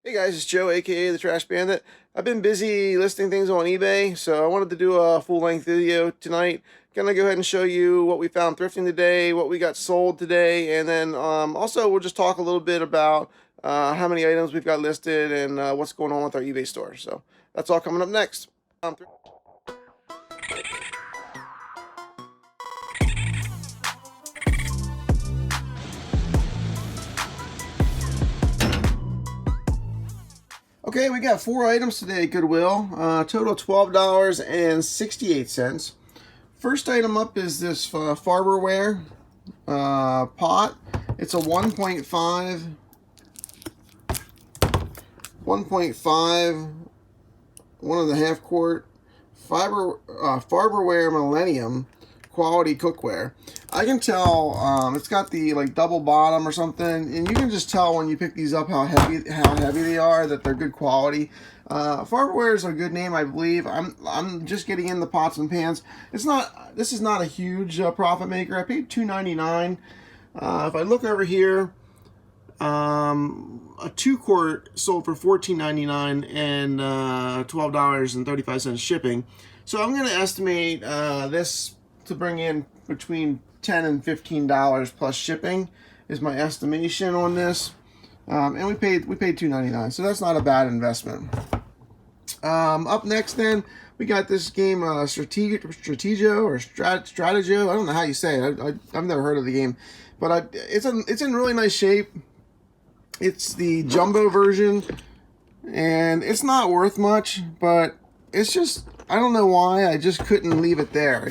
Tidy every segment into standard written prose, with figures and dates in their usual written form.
Hey guys, it's Joe, aka the Trash Bandit. I've been busy listing things on eBay, so I wanted to do a full-length video tonight. Gonna go ahead and show you what we found thrifting today, what we got sold today, and then also we'll just talk a little bit about how many items we've got listed and what's going on with our eBay store. So that's all coming up next. Okay, we got 4 items today at Goodwill, total $12.68. First item up is this Farberware pot. It's a 1.5, 1.5 quart Farberware Millennium quality cookware. I can tell it's got the like double bottom or something, and you can just tell when you pick these up how heavy they are, that they're good quality. Farberware is a good name, I believe. I'm just getting in the pots and pans. This is not a huge profit maker. I paid $2.99. If I look over here, a 2 quart sold for $14.99 and $12.35 shipping. So I'm going to estimate this to bring in between $10 and $15 plus shipping is my estimation on this. And we paid $2.99, so that's not a bad investment. Up next, then we got this game Strategio or Strategio. I don't know how you say it. I've never heard of the game, but it's in really nice shape. It's the jumbo version, and it's not worth much, but it's just, I don't know why, I just couldn't leave it there.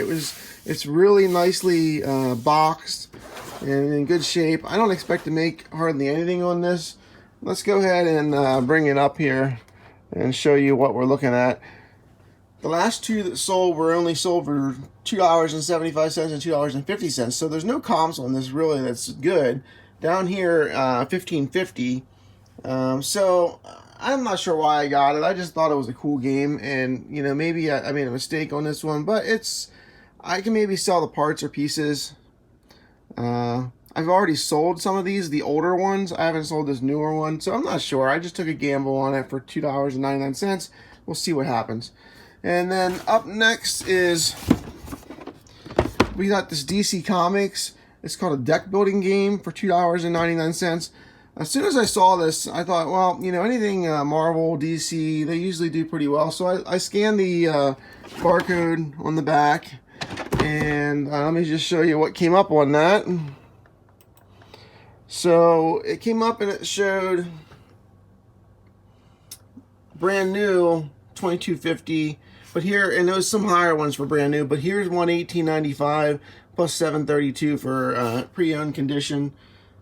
It's really nicely boxed and in good shape. I don't expect to make hardly anything on this. Let's go ahead and bring it up here and show you what we're looking at. The last 2 that sold were only sold for $2.75 and $2.50, so there's no comps on this really that's good. Down here, $15.50. So I'm not sure why I got it. I just thought it was a cool game, and you know, maybe I made a mistake on this one, but I can maybe sell the parts or pieces. I've already sold some of these, the older ones. I haven't sold this newer one, so I'm not sure. I just took a gamble on it for $2.99. We'll see what happens. And then up next is we got this DC Comics. It's called a deck building game for $2.99. As soon as I saw this, I thought, well, you know, anything Marvel, DC, they usually do pretty well. So I scanned the barcode on the back, and let me just show you what came up on that. So it came up and it showed brand new $22.50, but here, and there's some higher ones for brand new, but here's one $18.95 plus $7.32 for pre-owned condition.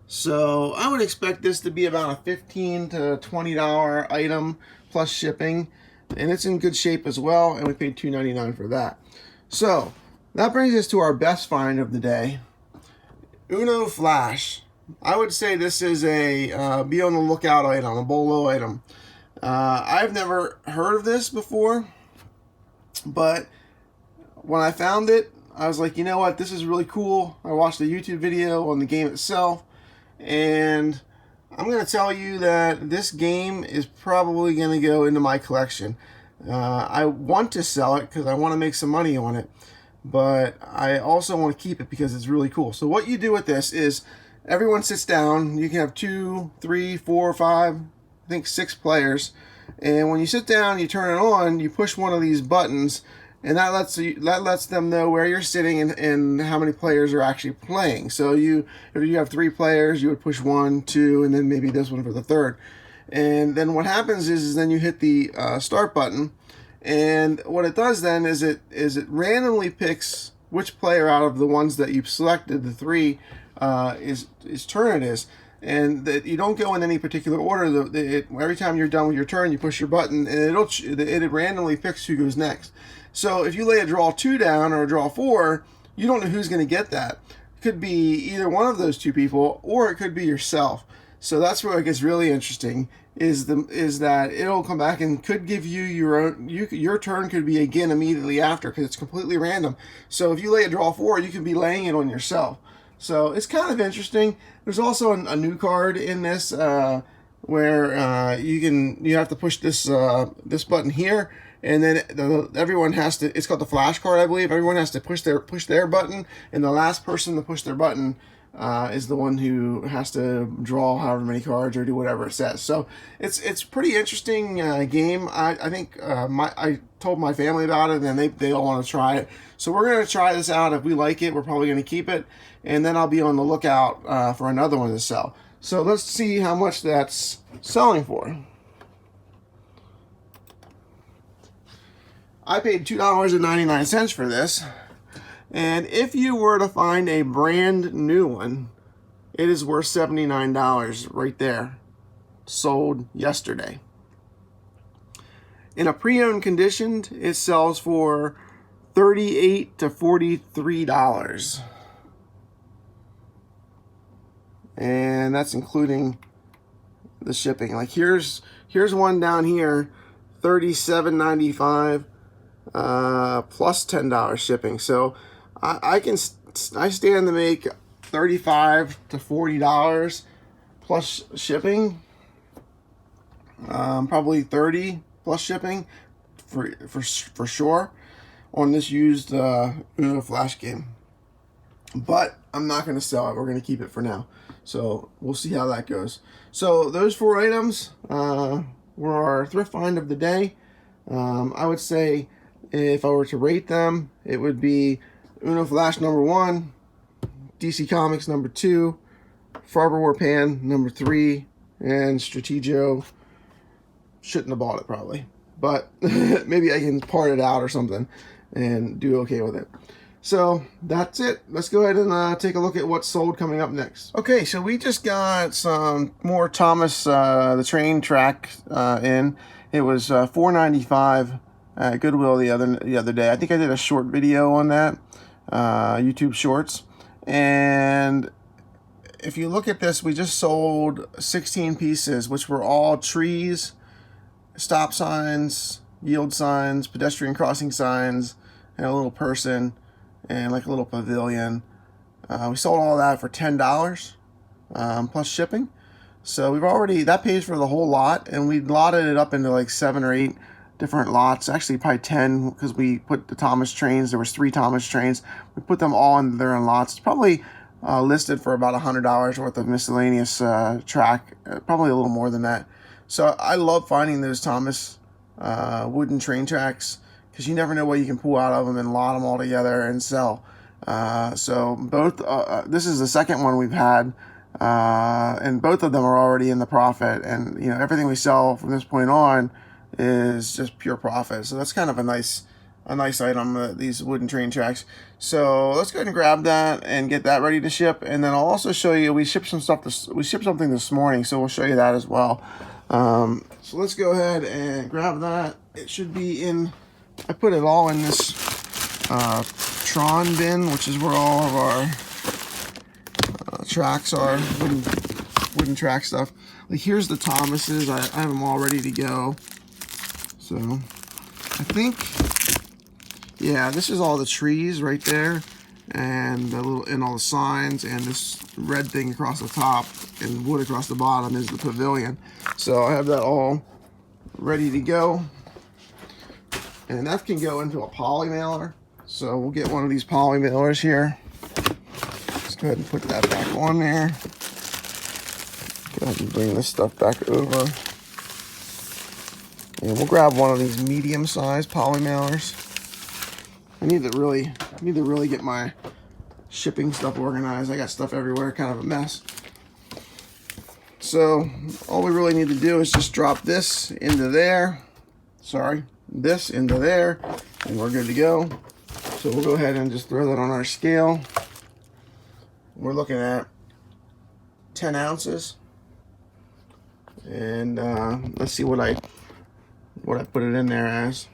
So I would expect this to be about a $15 to $20 item plus shipping, and it's in good shape as well, and we paid $2.99 for that. So that brings us to our best find of the day, Uno Flash. I would say this is a be on the lookout item, a BOLO item. I've never heard of this before, but when I found it, I was like, you know what, this is really cool. I watched a YouTube video on the game itself, and I'm going to tell you that this game is probably going to go into my collection. I want to sell it because I want to make some money on it, but I also want to keep it because it's really cool. So what you do with this is everyone sits down. You can have 2, 3, 4, 5, I think 6 players, and when you sit down, you turn it on, you push one of these buttons, and that lets them know where you're sitting and how many players are actually playing. So if you have 3 players, you would push 1, 2, and then maybe this one for the third. And then what happens is then you hit the start button, and what it does then is it randomly picks which player out of the ones that you've selected, the 3, his turn it is. And that you don't go in any particular order. Every time you're done with your turn, you push your button, and it randomly picks who goes next. So if you lay a draw 2 down or a draw 4, you don't know who's going to get that. It could be either one of those 2 people, or it could be yourself. So that's where it gets really interesting. Is that it'll come back and could give you your turn could be again immediately after, because it's completely random. So if you lay a draw 4, you could be laying it on yourself. So it's kind of interesting. There's also a new card in this where you have to push this this button here, and then everyone has to. It's called the flash card, I believe. Everyone has to push their button, and the last person to push their button is the one who has to draw however many cards or do whatever it says. So it's pretty interesting game. I think I told my family about it, and they all want to try it. So we're going to try this out. If we like it, we're probably going to keep it, and then I'll be on the lookout for another one to sell. So let's see how much that's selling for. I paid $2.99 for this, and if you were to find a brand new one, it is worth $79 right there. Sold yesterday. In a pre-owned condition, it sells for $38 to $43. And that's including the shipping. Like here's one down here, $37.95 plus $10 shipping. So I stand to make $35 to $40 plus shipping. Probably $30 plus shipping for sure on this used Uno Flash game. But I'm not going to sell it. We're going to keep it for now. So we'll see how that goes. So those 4 items were our thrift find of the day. I would say if I were to rate them, it would be Uno Flash number 1, DC Comics number 2, Farberware Pan number 3, and Strategio. Shouldn't have bought it probably, but maybe I can part it out or something and do okay with it. So that's it. Let's go ahead and take a look at what's sold coming up next. Okay, so we just got some more Thomas the Train track in. It was $4.95 at Goodwill the other day. I think I did a short video on that, YouTube Shorts. And if you look at this, we just sold 16 pieces, which were all trees, stop signs, yield signs, pedestrian crossing signs, and a little person, and like a little pavilion. We sold all that for $10 plus shipping. So we've already, that pays for the whole lot, and we lotted it up into like 7 or 8 different lots. Actually probably 10, because we put the Thomas trains. There was 3 Thomas trains. We put them all in there in lots. It's probably listed for about $100 worth of miscellaneous track, probably a little more than that. So I love finding those Thomas wooden train tracks, because you never know what you can pull out of them and lot them all together and sell. So both, this is the second one we've had, and both of them are already in the profit. And you know, everything we sell from this point on is just pure profit. So that's kind of a nice item, these wooden train tracks. So let's go ahead and grab that and get that ready to ship. And then I'll also show you, we shipped something this morning, so we'll show you that as well. So let's go ahead and grab that. It should be in, I put it all in this Tron bin, which is where all of our tracks are, wooden track stuff. Like here's the Thomases. I have them all ready to go. So I think, yeah, this is all the trees right there, and all the signs, and this red thing across the top and wood across the bottom is the pavilion. So I have that all ready to go, and that can go into a poly mailer. So we'll get one of these poly mailers here. Let's go ahead and put that back on there. Go ahead and bring this stuff back over. And we'll grab one of these medium-sized poly mailers. I need to really get my shipping stuff organized. I got stuff everywhere, kind of a mess. So all we really need to do is just drop this into there. Sorry, this into there, and we're good to go. So we'll go ahead and just throw that on our scale. We're looking at 10 ounces. And let's see what I put it in there as.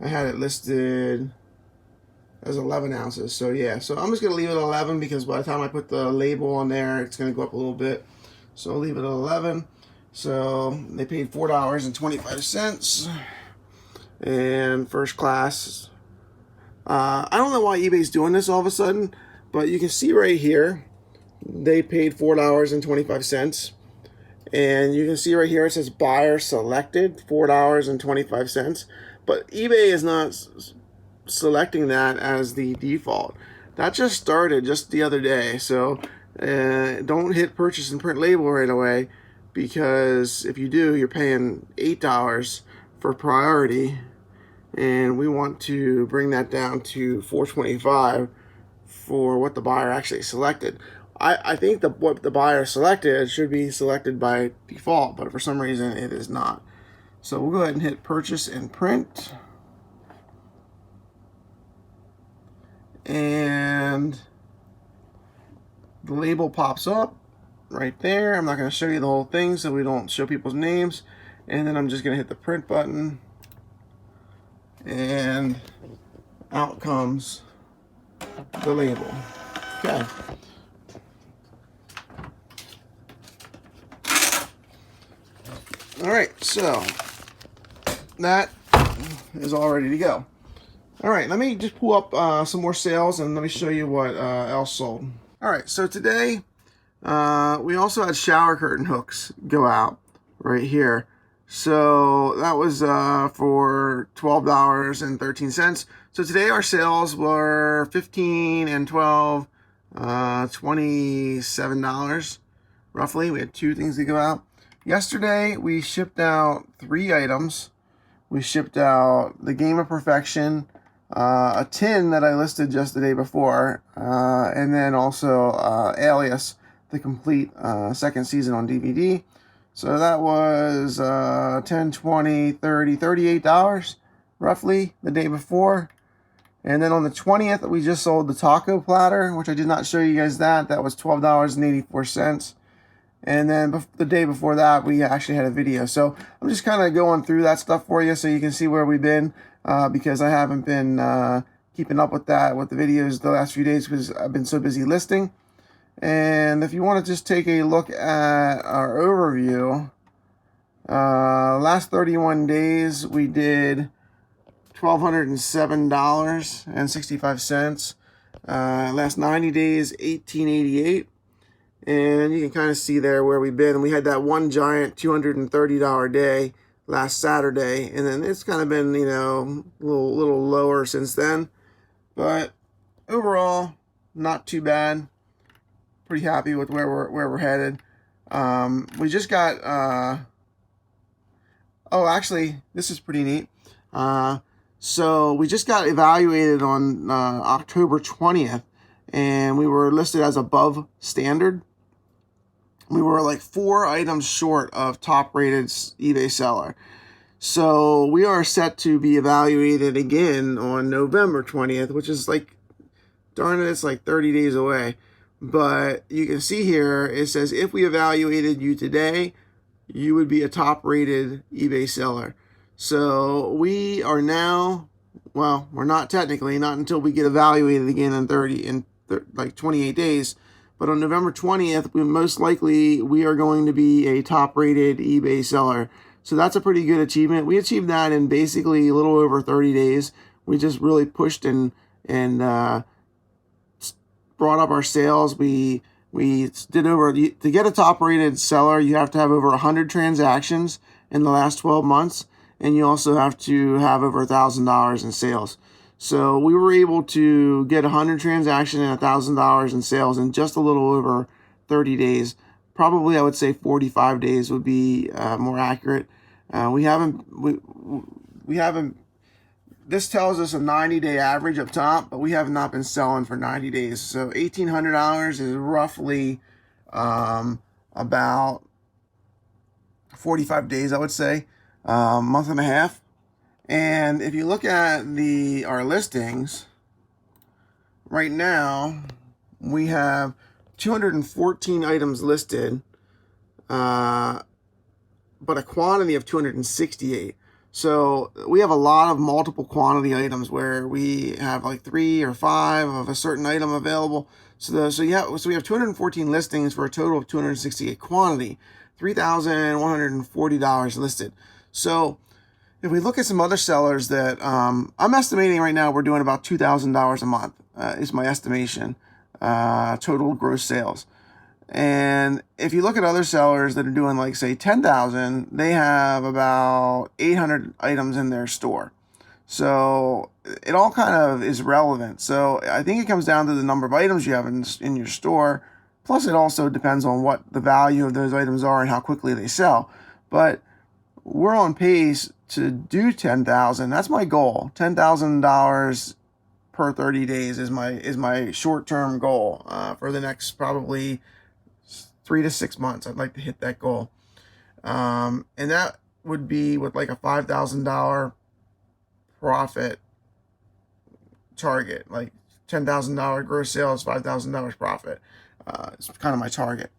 I had it listed as 11 ounces. So yeah, so I'm just gonna leave it at 11, because by the time I put the label on there, it's gonna go up a little bit. So I'll leave it at 11. So they paid $4.25. And first class. I don't know why eBay's doing this all of a sudden, but you can see right here, they paid $4.25. And you can see right here it says buyer selected, $4.25. But eBay is not selecting that as the default. That just started just the other day. So don't hit purchase and print label right away, because if you do, you're paying $8 for priority, and we want to bring that down to $4.25 for what the buyer actually selected. I think what the buyer selected should be selected by default, but for some reason it is not. So we'll go ahead and hit purchase and print. And the label pops up right there. I'm not going to show you the whole thing so we don't show people's names. And then I'm just going to hit the print button. And out comes the label. Okay. All right, so that is all ready to go. All right, let me just pull up some more sales and let me show you what else sold. All right, so today we also had shower curtain hooks go out right here. So that was for $12.13. So today our sales were $15 and $12, $27 roughly. We had two things to go out. Yesterday we shipped out 3 items. We shipped out the Game of Perfection, a tin that I listed just the day before, and then also Alias, the complete second season on DVD. So that was $10, $20, $30, $38 roughly the day before. And then on the 20th, we just sold the taco platter, which I did not show you guys that. That was $12.84. And then the day before that, we actually had a video. So I'm just kind of going through that stuff for you so you can see where we've been, because I haven't been keeping up with that, with the videos the last few days, because I've been so busy listing. And if you want to just take a look at our overview, last 31 days we did $1,207.65. Last 90 days, $1,888. And you can kind of see there where we've been. We had that one giant $230 day last Saturday, and then it's kind of been, you know, a little lower since then. But overall, not too bad. Pretty happy with where we're headed. We just got oh, actually, this is pretty neat. So we just got evaluated on October 20th, and we were listed as above standard. We were like 4 items short of top rated eBay seller. So we are set to be evaluated again on November 20th, which is like, darn it, it's like 30 days away. But you can see here, it says if we evaluated you today, you would be a top rated eBay seller. So we are now, well, we're not technically, not until we get evaluated again in like 28 days. But on November 20th, we are going to be a top-rated eBay seller. So that's a pretty good achievement. We achieved that in basically a little over 30 days. We just really pushed and brought up our sales. We did over, to get a top-rated seller, you have to have over 100 transactions in the last 12 months, and you also have to have over $1,000 in sales. So we were able to get 100 transactions and $1,000 in sales in just a little over 30 days. Probably, I would say 45 days would be more accurate. We haven't. This tells us a 90-day average up top, but we have not been selling for 90 days. So $1,800 is roughly about 45 days, I would say, month and a half. And if you look at our listings, right now we have 214 items listed, but a quantity of 268. So we have a lot of multiple quantity items where we have like 3 or 5 of a certain item available. So we have 214 listings for a total of 268 quantity, $3,140 listed. So if we look at some other sellers that I'm estimating right now, we're doing about $2,000 a month is my estimation, total gross sales. And if you look at other sellers that are doing like say 10,000, they have about 800 items in their store. So it all kind of is relevant. So I think it comes down to the number of items you have in your store. Plus it also depends on what the value of those items are and how quickly they sell. But we're on pace to do 10,000. That's my goal. $10,000 per 30 days is my short-term goal for the next probably 3 to 6 months. I'd like to hit that goal. And that would be with like a $5,000 profit target, like $10,000 gross sales, $5,000 profit. It's kind of my target.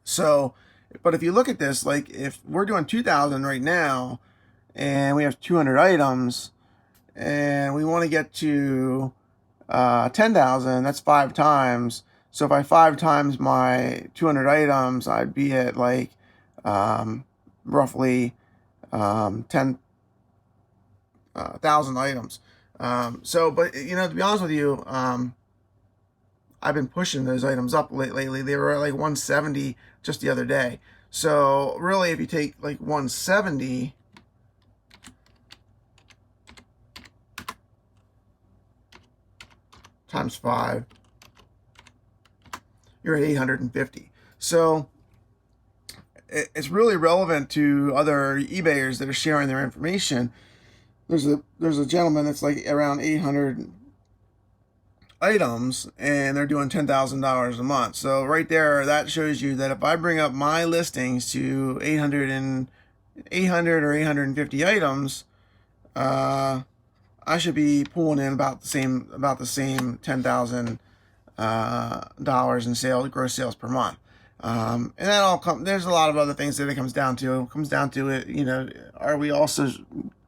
So, but if you look at this, like if we're doing 2,000 right now and we have 200 items and we want to get to 10,000, that's 5 times. So if I 5 times my 200 items, I'd be at like roughly 10,000 items. So, but you know, to be honest with you, I've been pushing those items up lately. They were at like 170 just the other day. So really, if you take like 170 times 5, you're at 850. So it's really relevant to other eBayers that are sharing their information. There's a gentleman that's like around 800 items and they're doing $10,000 a month. So right there, that shows you that if I bring up my listings to 800 or 850 items, I should be pulling in about the same $10,000 dollars in sales, gross sales per month. And that all there's a lot of other things that it comes down to. It comes down to it, you know, do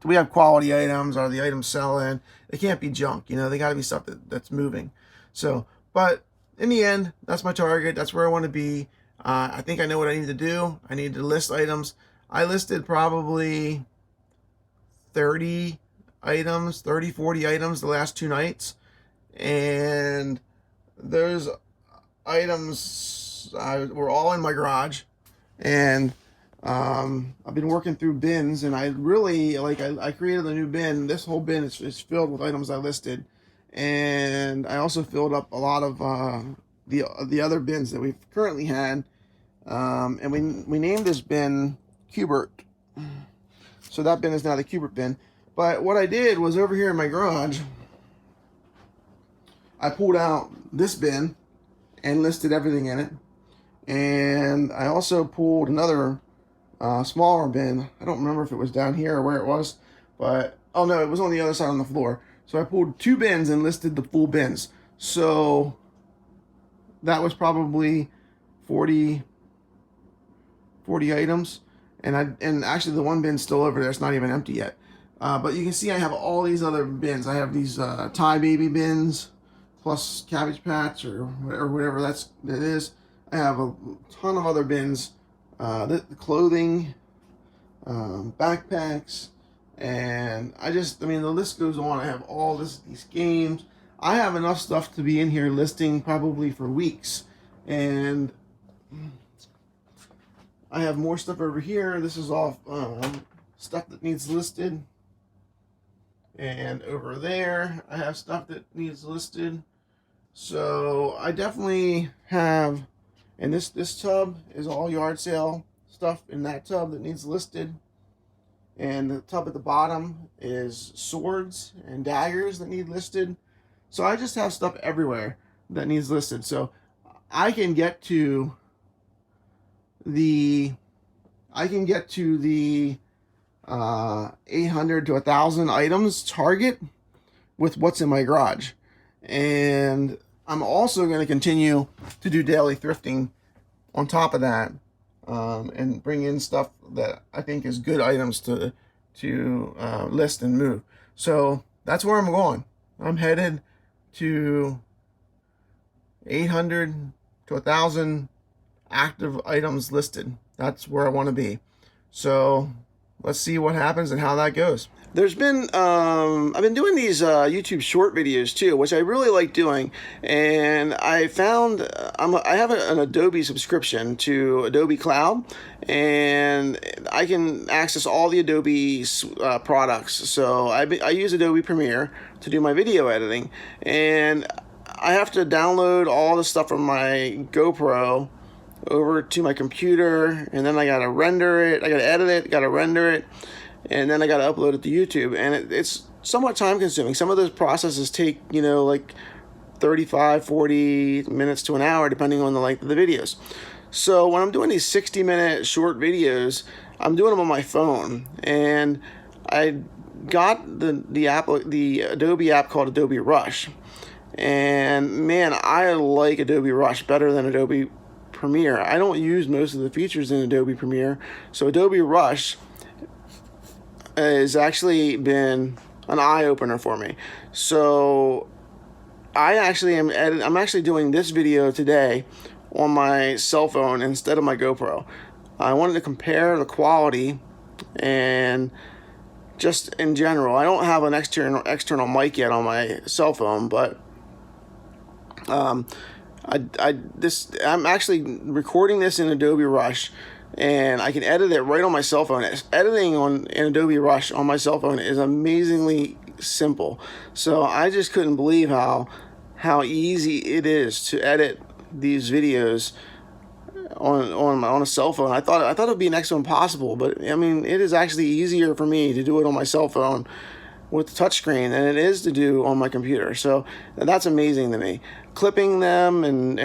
we have quality items? Are the items selling? They can't be junk, you know, they got to be stuff that's moving. So, but in the end, that's my target. That's where I want to be. I think I know what I need to do. I need to list items. I listed probably 30 items, 30, 40 items the last 2 nights. And those items were all in my garage. And I've been working through bins, and I really I created a new bin. This whole bin is filled with items I listed, and I also filled up a lot of the other bins that we've currently had, and we named this bin Cubert. So that bin is now the Cubert bin. But what I did was over here in my garage, I pulled out this bin and listed everything in it, and I also pulled another smaller bin. I don't remember if it was down here or where it was, but oh no, it was on the other side on the floor. So I pulled 2 bins and listed the full bins. So that was probably 40 items, and actually the one bin's still over there. It's not even empty yet. But you can see I have all these other bins. I have these Thai baby bins plus Cabbage Patch or whatever that is. I have a ton of other bins. The clothing, backpacks, and I mean, the list goes on. I have all these games. I have enough stuff to be in here listing probably for weeks. And I have more stuff over here. This is all stuff that needs listed. And over there, I have stuff that needs listed. So I definitely have. And this tub is all yard sale stuff in that tub that needs listed. And the tub at the bottom is swords and daggers that need listed. So I just have stuff everywhere that needs listed. So I can get to the 800 to 1,000 items target with what's in my garage. And I'm also going to continue to do daily thrifting on top of that, and bring in stuff that I think is good items to list and move. So that's where I'm going. I'm headed to 800 to 1,000 active items listed. That's where I want to be. So let's see what happens and how that goes. There's been, I've been doing these YouTube short videos too, which I really like doing, and I found I have an Adobe subscription to Adobe Cloud, and I can access all the Adobe products. So I use Adobe Premiere to do my video editing, and I have to download all the stuff from my GoPro over to my computer, and then I gotta render it, I gotta edit it, gotta render it, and then I got to upload it to YouTube, and it's somewhat time consuming. Some of those processes take, you know, like 35, 40 minutes to an hour, depending on the length of the videos. So when I'm doing these 60-minute short videos, I'm doing them on my phone, and I got the Adobe app called Adobe Rush, and man, I like Adobe Rush better than Adobe Premiere. I don't use most of the features in Adobe Premiere, so Adobe Rush has actually been an eye-opener for me. So I'm actually doing this video today on my cell phone instead of my GoPro. I wanted to compare the quality and just in general. I don't have an external mic yet on my cell phone, but I'm actually recording this in Adobe Rush, and I can edit it right on my cell phone. Editing in Adobe Rush on my cell phone is amazingly simple. So I just couldn't believe how easy it is to edit these videos on a cell phone. I thought it would be next to impossible, but I mean, it is actually easier for me to do it on my cell phone with the touchscreen than it is to do on my computer. So that's amazing to me. Clipping them and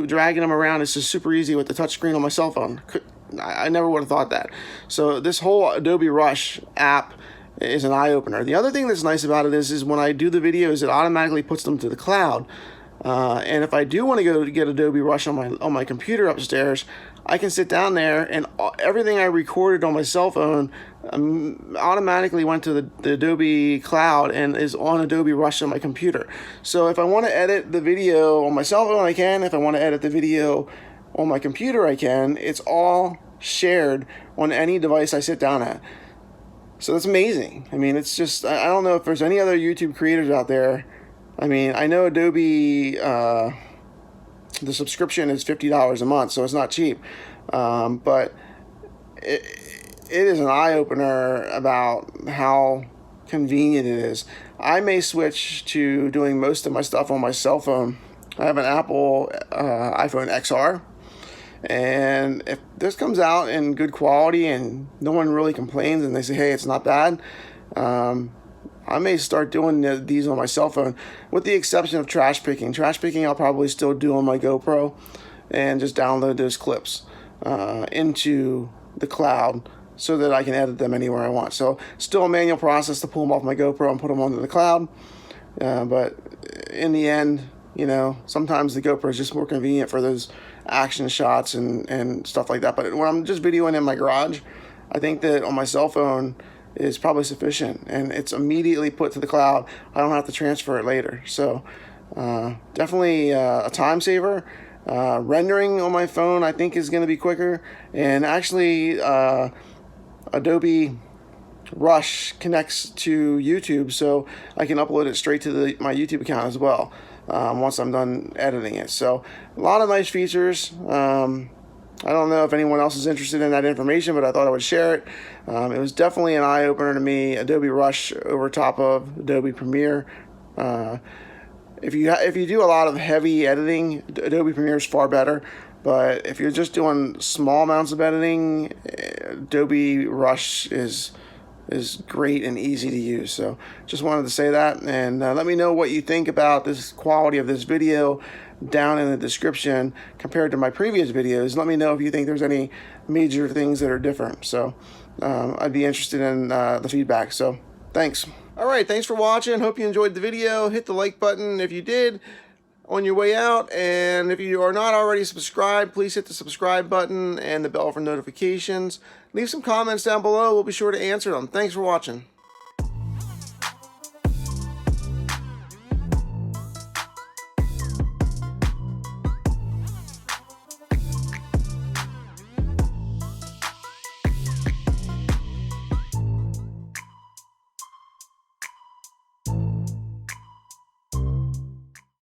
dragging them around is just super easy with the touchscreen on my cell phone. I never would have thought that. So this whole Adobe Rush app is an eye-opener. The other thing that's nice about it is when I do the videos, it automatically puts them to the cloud. And if I do want to go get Adobe Rush on my computer upstairs, I can sit down there, and everything I recorded on my cell phone automatically went to the Adobe Cloud and is on Adobe Rush on my computer. So if I want to edit the video on my cell phone, I can. If I want to edit the video on my computer, I can. It's all shared on any device I sit down at. So that's amazing. I mean, it's just, I don't know if there's any other YouTube creators out there. I mean, I know Adobe, the subscription is $50 a month, so it's not cheap. But it is an eye-opener about how convenient it is. I may switch to doing most of my stuff on my cell phone. I have an Apple iPhone XR, and if this comes out in good quality and no one really complains and they say, hey, it's not bad, I may start doing these on my cell phone, with the exception of trash picking. Trash picking I'll probably still do on my GoPro and just download those clips into the cloud so that I can edit them anywhere I want. So still a manual process to pull them off my GoPro and put them onto the cloud. But in the end, you know, sometimes the GoPro is just more convenient for those action shots and stuff like that. But when I'm just videoing in my garage, I think that on my cell phone is probably sufficient, and it's immediately put to the cloud. I don't have to transfer it later. So definitely a time saver. Rendering on my phone I think is going to be quicker, and actually Adobe Rush connects to YouTube, so I can upload it straight to my YouTube account as well once I'm done editing it. So a lot of nice features. I don't know if anyone else is interested in that information, but I thought I would share it. It was definitely an eye-opener to me, Adobe Rush over top of Adobe Premiere. If you do a lot of heavy editing, Adobe Premiere is far better. But if you're just doing small amounts of editing, Adobe Rush is great and easy to use. So just wanted to say that, and let me know what you think about this quality of this video down in the description compared to my previous videos. Let me know if you think there's any major things that are different. So I'd be interested in the feedback. So thanks. All right, thanks for watching. Hope you enjoyed the video. Hit the like button if you did on your way out, and if you are not already subscribed, please hit the subscribe button and the bell for notifications. Leave some comments down below. We'll be sure to answer them. Thanks for watching.